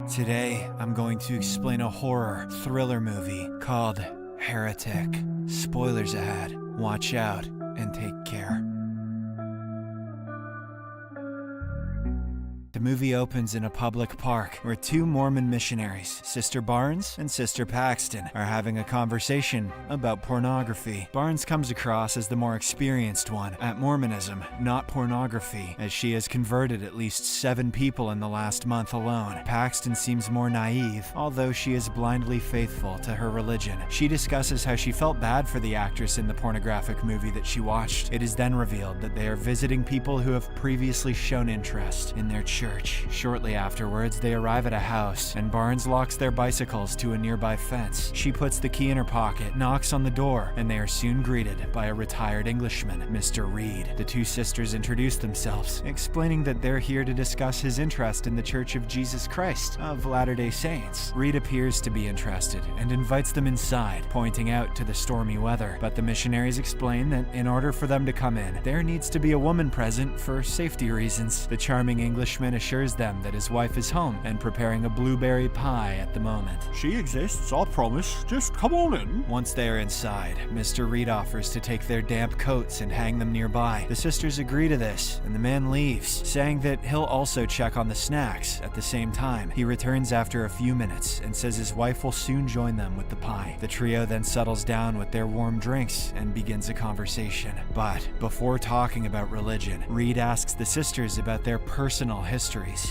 Today, I'm going to explain a horror thriller movie called Heretic. Spoilers ahead. Watch out and take care. The movie opens in a public park where two Mormon missionaries, Sister Barnes and Sister Paxton, are having a conversation about pornography. Barnes comes across as the more experienced one at Mormonism, not pornography, as she has converted at least 7 people in the last month alone. Paxton seems more naive, although she is blindly faithful to her religion. She discusses how she felt bad for the actress in the pornographic movie that she watched. It is then revealed that they are visiting people who have previously shown interest in their church. Shortly afterwards, they arrive at a house, and Barnes locks their bicycles to a nearby fence. She puts the key in her pocket, knocks on the door, and they are soon greeted by a retired Englishman, Mr. Reed. The two sisters introduce themselves, explaining that they're here to discuss his interest in the Church of Jesus Christ of Latter-day Saints. Reed appears to be interested and invites them inside, pointing out to the stormy weather. But the missionaries explain that in order for them to come in, there needs to be a woman present for safety reasons. The charming Englishman assures them that his wife is home and preparing a blueberry pie at the moment. She exists, I promise. Just come on in. Once they are inside, Mr. Reed offers to take their damp coats and hang them nearby. The sisters agree to this, and the man leaves, saying that he'll also check on the snacks at the same time. He returns after a few minutes and says his wife will soon join them with the pie. The trio then settles down with their warm drinks and begins a conversation. But before talking about religion, Reed asks the sisters about their personal histories.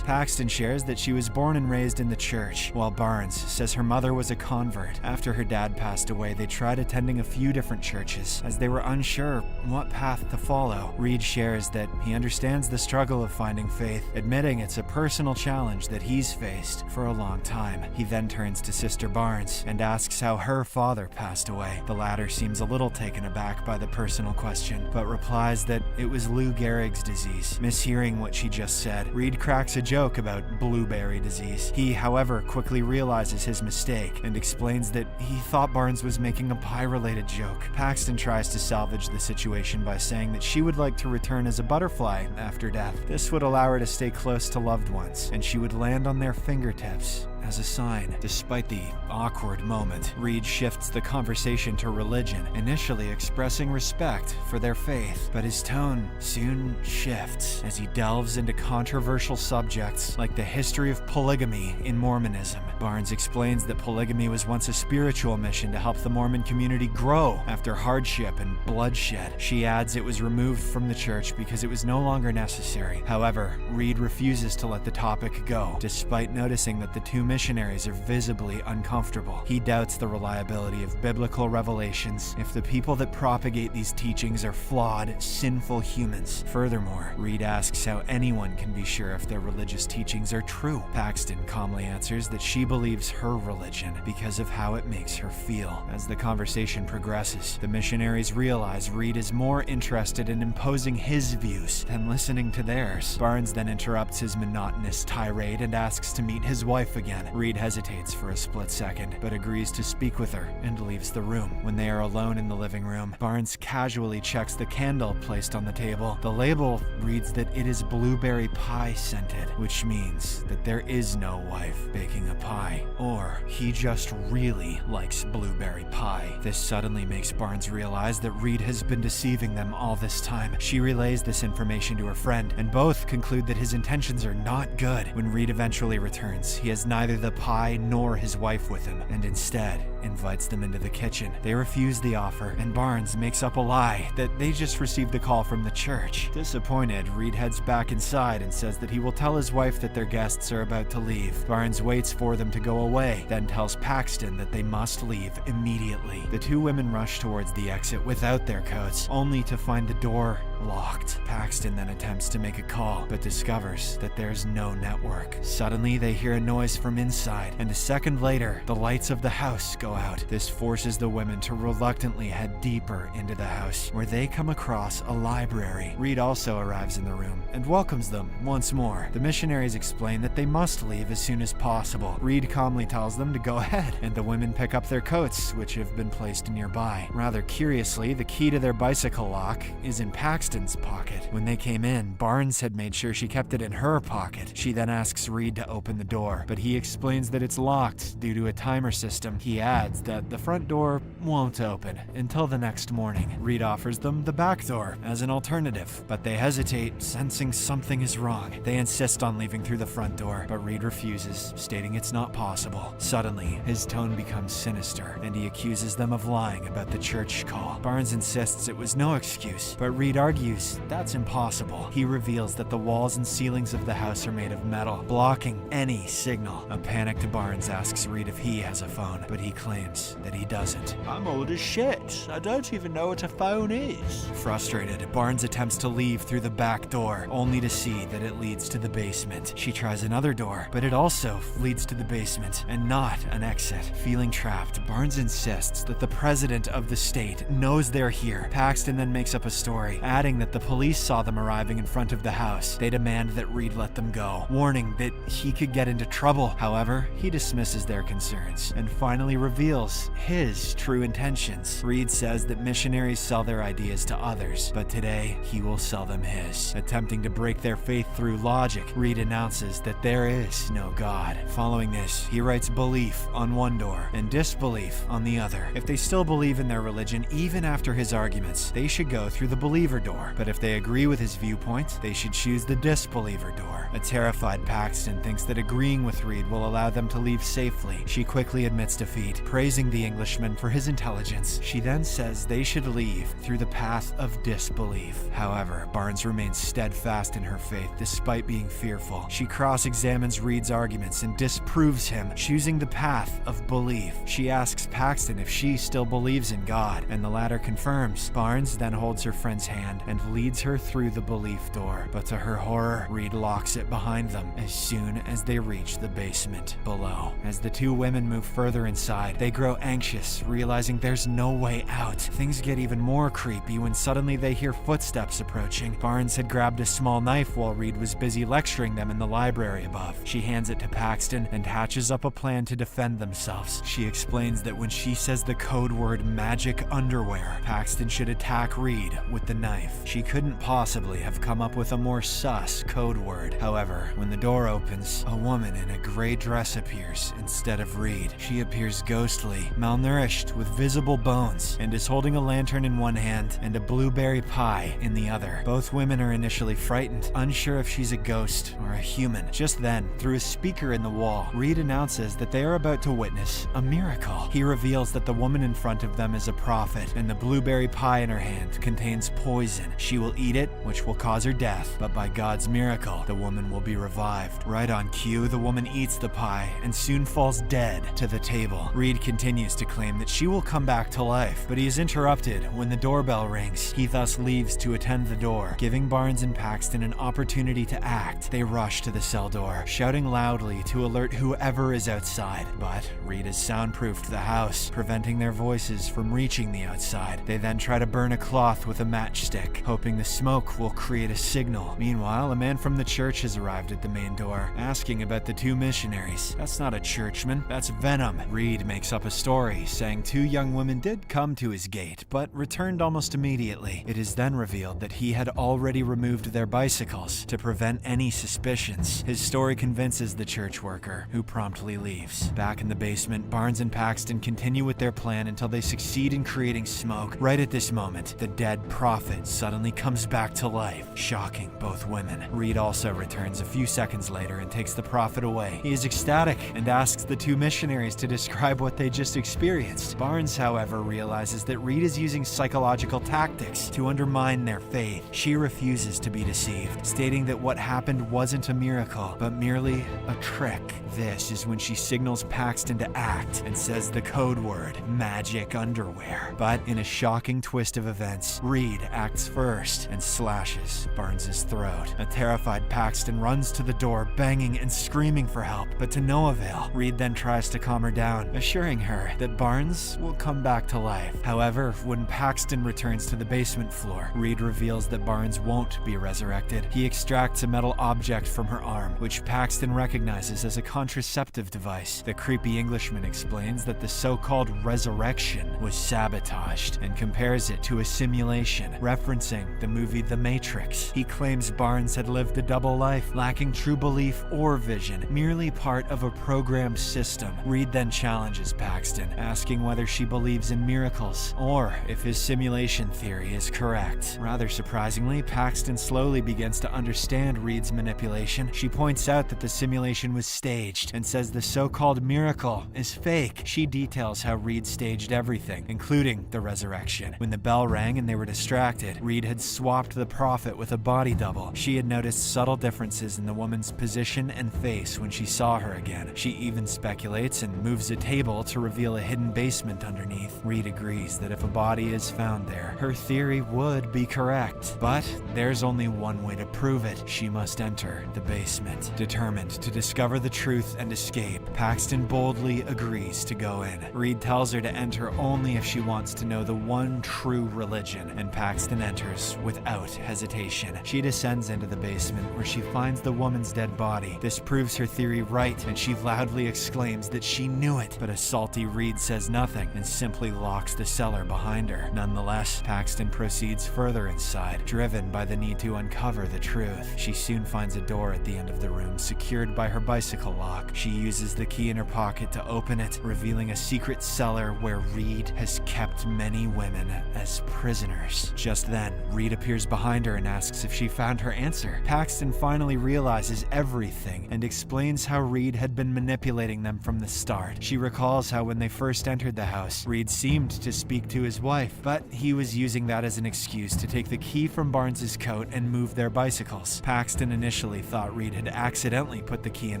Paxton shares that she was born and raised in the church, while Barnes says her mother was a convert. After her dad passed away, they tried attending a few different churches, as they were unsure what path to follow. Reed shares that he understands the struggle of finding faith, admitting it's a personal challenge that he's faced for a long time. He then turns to Sister Barnes and asks how her father passed away. The latter seems a little taken aback by the personal question, but replies that it was Lou Gehrig's disease. Mishearing what she just said, Reed cracks a joke about blueberry disease. He, however, quickly realizes his mistake and explains that he thought Barnes was making a pie-related joke. Paxton tries to salvage the situation by saying that she would like to return as a butterfly after death. This would allow her to stay close to loved ones, and she would land on their fingertips as a sign. Despite the awkward moment, Reed shifts the conversation to religion, initially expressing respect for their faith, but his tone soon shifts as he delves into controversial subjects like the history of polygamy in Mormonism. Barnes explains that polygamy was once a spiritual mission to help the Mormon community grow after hardship and bloodshed. She adds it was removed from the church because it was no longer necessary. However, Reed refuses to let the topic go, despite noticing that the two missionaries are visibly uncomfortable. He doubts the reliability of biblical revelations if the people that propagate these teachings are flawed, sinful humans. Furthermore, Reed asks how anyone can be sure if their religious teachings are true. Paxton calmly answers that she believes her religion because of how it makes her feel. As the conversation progresses, the missionaries realize Reed is more interested in imposing his views than listening to theirs. Barnes then interrupts his monotonous tirade and asks to meet his wife again. Reed hesitates for a split second, but agrees to speak with her and leaves the room. When they are alone in the living room, Barnes casually checks the candle placed on the table. The label reads that it is blueberry pie scented, which means that there is no wife baking a pie, or he just really likes blueberry pie. This suddenly makes Barnes realize that Reed has been deceiving them all this time. She relays this information to her friend, and both conclude that his intentions are not good. When Reed eventually returns, he has neither the pie nor his wife with him, and instead invites them into the kitchen. They refuse the offer, and Barnes makes up a lie that they just received a call from the church. Disappointed, Reed heads back inside and says that he will tell his wife that their guests are about to leave. Barnes waits for them to go away, then tells Paxton that they must leave immediately. The two women rush towards the exit without their coats, only to find the door locked. Paxton then attempts to make a call, but discovers that there's no network. Suddenly, they hear a noise from inside, and a second later, the lights of the house go go out. This forces the women to reluctantly head deeper into the house, where they come across a library. Reed also arrives in the room and welcomes them once more. The missionaries explain that they must leave as soon as possible. Reed calmly tells them to go ahead, and the women pick up their coats, which have been placed nearby. Rather curiously, the key to their bicycle lock is in Paxton's pocket. When they came in, Barnes had made sure she kept it in her pocket. She then asks Reed to open the door, but he explains that it's locked due to a timer system. He adds that the front door won't open until the next morning. Reed offers them the back door as an alternative, but they hesitate, sensing something is wrong. They insist on leaving through the front door, but Reed refuses, stating it's not possible. Suddenly, his tone becomes sinister, and he accuses them of lying about the church call. Barnes insists it was no excuse, but Reed argues that's impossible. He reveals that the walls and ceilings of the house are made of metal, blocking any signal. A panicked Barnes asks Reed if he has a phone, but he claims that he doesn't. I'm old as shit. I don't even know what a phone is. Frustrated, Barnes attempts to leave through the back door, only to see that it leads to the basement. She tries another door, but it also leads to the basement, and not an exit. Feeling trapped, Barnes insists that the president of the state knows they're here. Paxton then makes up a story, adding that the police saw them arriving in front of the house. They demand that Reed let them go, warning that he could get into trouble. However, he dismisses their concerns, and finally reveals his true intentions. Reed says that missionaries sell their ideas to others, but today he will sell them his. Attempting to break their faith through logic, Reed announces that there is no God. Following this, he writes belief on one door and disbelief on the other. If they still believe in their religion even after his arguments, they should go through the believer door, but if they agree with his viewpoint, they should choose the disbeliever door. A terrified Paxton thinks that agreeing with Reed will allow them to leave safely. She quickly admits defeat, praising the Englishman for his intelligence. She then says they should leave through the path of disbelief. However, Barnes remains steadfast in her faith despite being fearful. She cross-examines Reed's arguments and disproves him, choosing the path of belief. She asks Paxton if she still believes in God, and the latter confirms. Barnes then holds her friend's hand and leads her through the belief door, but to her horror, Reed locks it behind them as soon as they reach the basement below. As the two women move further inside, they grow anxious, realizing there's no way out. Things get even more creepy when suddenly they hear footsteps approaching. Barnes had grabbed a small knife while Reed was busy lecturing them in the library above. She hands it to Paxton and hatches up a plan to defend themselves. She explains that when she says the code word magic underwear, Paxton should attack Reed with the knife. She couldn't possibly have come up with a more sus code word. However, when the door opens, a woman in a gray dress appears instead of Reed. She appears ghostly, malnourished, with visible bones, and is holding a lantern in one hand and a blueberry pie in the other. Both women are initially frightened, unsure if she's a ghost or a human. Just then, through a speaker in the wall, Reed announces that they are about to witness a miracle. He reveals that the woman in front of them is a prophet, and the blueberry pie in her hand contains poison. She will eat it, which will cause her death, but by God's miracle, the woman will be revived. Right on cue, the woman eats the pie and soon falls dead to the table. Reed continues to claim that she will come back to life, but he is interrupted when the doorbell rings. He thus leaves to attend the door, giving Barnes and Paxton an opportunity to act. They rush to the cell door, shouting loudly to alert whoever is outside, but Reed has soundproofed the house, preventing their voices from reaching the outside. They then try to burn a cloth with a matchstick, hoping the smoke will create a signal. Meanwhile, a man from the church has arrived at the main door, asking about the two missionaries. That's not a churchman, that's venom. Reed makes up a story, saying two young women did come to his gate, but returned almost immediately. It is then revealed that he had already removed their bicycles to prevent any suspicions. His story convinces the church worker, who promptly leaves. Back in the basement, Barnes and Paxton continue with their plan until they succeed in creating smoke. Right at this moment, the dead prophet suddenly comes back to life, shocking both women. Reed also returns a few seconds later and takes the prophet away. He is ecstatic and asks the two missionaries to describe what they just experienced. Barnes, however, realizes that Reed is using psychological tactics to undermine their faith. She refuses to be deceived, stating that what happened wasn't a miracle, but merely a trick. This is when she signals Paxton to act and says the code word, magic underwear. But in a shocking twist of events, Reed acts first and slashes Barnes's throat. A terrified Paxton runs to the door, banging and screaming for help, but to no avail. Reed then tries to calm her down, assuring reassuring her that Barnes will come back to life. However, when Paxton returns to the basement floor, Reed reveals that Barnes won't be resurrected. He extracts a metal object from her arm, which Paxton recognizes as a contraceptive device. The creepy Englishman explains that the so-called resurrection was sabotaged and compares it to a simulation, referencing the movie The Matrix. He claims Barnes had lived a double life, lacking true belief or vision, merely part of a programmed system. Reed then challenges Paxton, asking whether she believes in miracles or if his simulation theory is correct. Rather surprisingly, Paxton slowly begins to understand Reed's manipulation. She points out that the simulation was staged and says the so-called miracle is fake. She details how Reed staged everything, including the resurrection. When the bell rang and they were distracted, Reed had swapped the prophet with a body double. She had noticed subtle differences in the woman's position and face when she saw her again. She even speculates and moves a table to reveal a hidden basement underneath. Reed agrees that if a body is found there, her theory would be correct. But there's only one way to prove it. She must enter the basement. Determined to discover the truth and escape, Paxton boldly agrees to go in. Reed tells her to enter only if she wants to know the one true religion, and Paxton enters without hesitation. She descends into the basement where she finds the woman's dead body. This proves her theory right, and she loudly exclaims that she knew it, but a salty Reed says nothing and simply locks the cellar behind her. Nonetheless, Paxton proceeds further inside, driven by the need to uncover the truth. She soon finds a door at the end of the room, secured by her bicycle lock. She uses the key in her pocket to open it, revealing a secret cellar where Reed has kept many women as prisoners. Just then, Reed appears behind her and asks if she found her answer. Paxton finally realizes everything and explains how Reed had been manipulating them from the start. She recalls how when they first entered the house, Reed seemed to speak to his wife, but he was using that as an excuse to take the key from Barnes's coat and move their bicycles. Paxton initially thought Reed had accidentally put the key in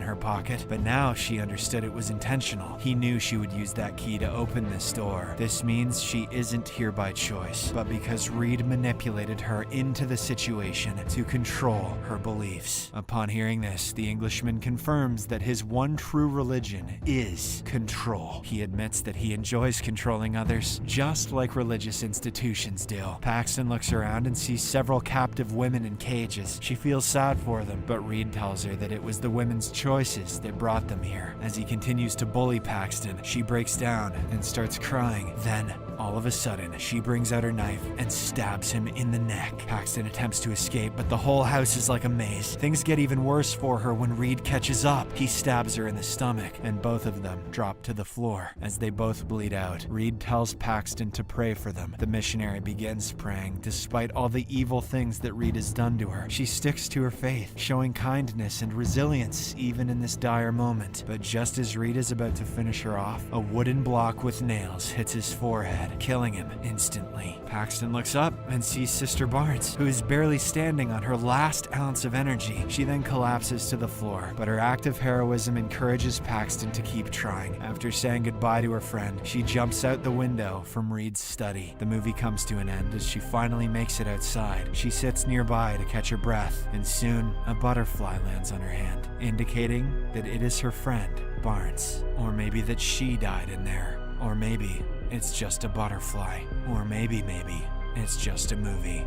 her pocket, but now she understood it was intentional. He knew she would use that key to open this door. This means she isn't here by choice, but because Reed manipulated her into the situation to control her beliefs. Upon hearing this, the Englishman confirms that his one true religion is control. He admits that he enjoys controlling others, just like religious institutions do. Paxton looks around and sees several captive women in cages. She feels sad for them, but Reed tells her that it was the women's choices that brought them here. As he continues to bully Paxton, she breaks down and starts crying. Then, all of a sudden, she brings out her knife and stabs him in the neck. Paxton attempts to escape, but the whole house is like a maze. Things get even worse for her when Reed catches up. He stabs her in the stomach, and both of them drop to the floor. As they both bleed out, Reed tells Paxton to pray for them. The missionary begins praying, despite all the evil things that Reed has done to her. She sticks to her faith, showing kindness and resilience even in this dire moment. But just as Reed is about to finish her off, a wooden block with nails hits his forehead, killing him instantly. Paxton looks up and sees Sister Barnes, who is barely standing on her last ounce of energy. She then collapses to the floor, but her act of heroism encourages Paxton to keep trying. After saying goodbye to her friend, she jumps out the window from Reed's study. The movie comes to an end as she finally makes it outside. She sits nearby to catch her breath, and soon a butterfly lands on her hand, indicating that it is her friend, Barnes. Or maybe that she died in there. Or maybe it's just a butterfly. Or maybe it's just a movie.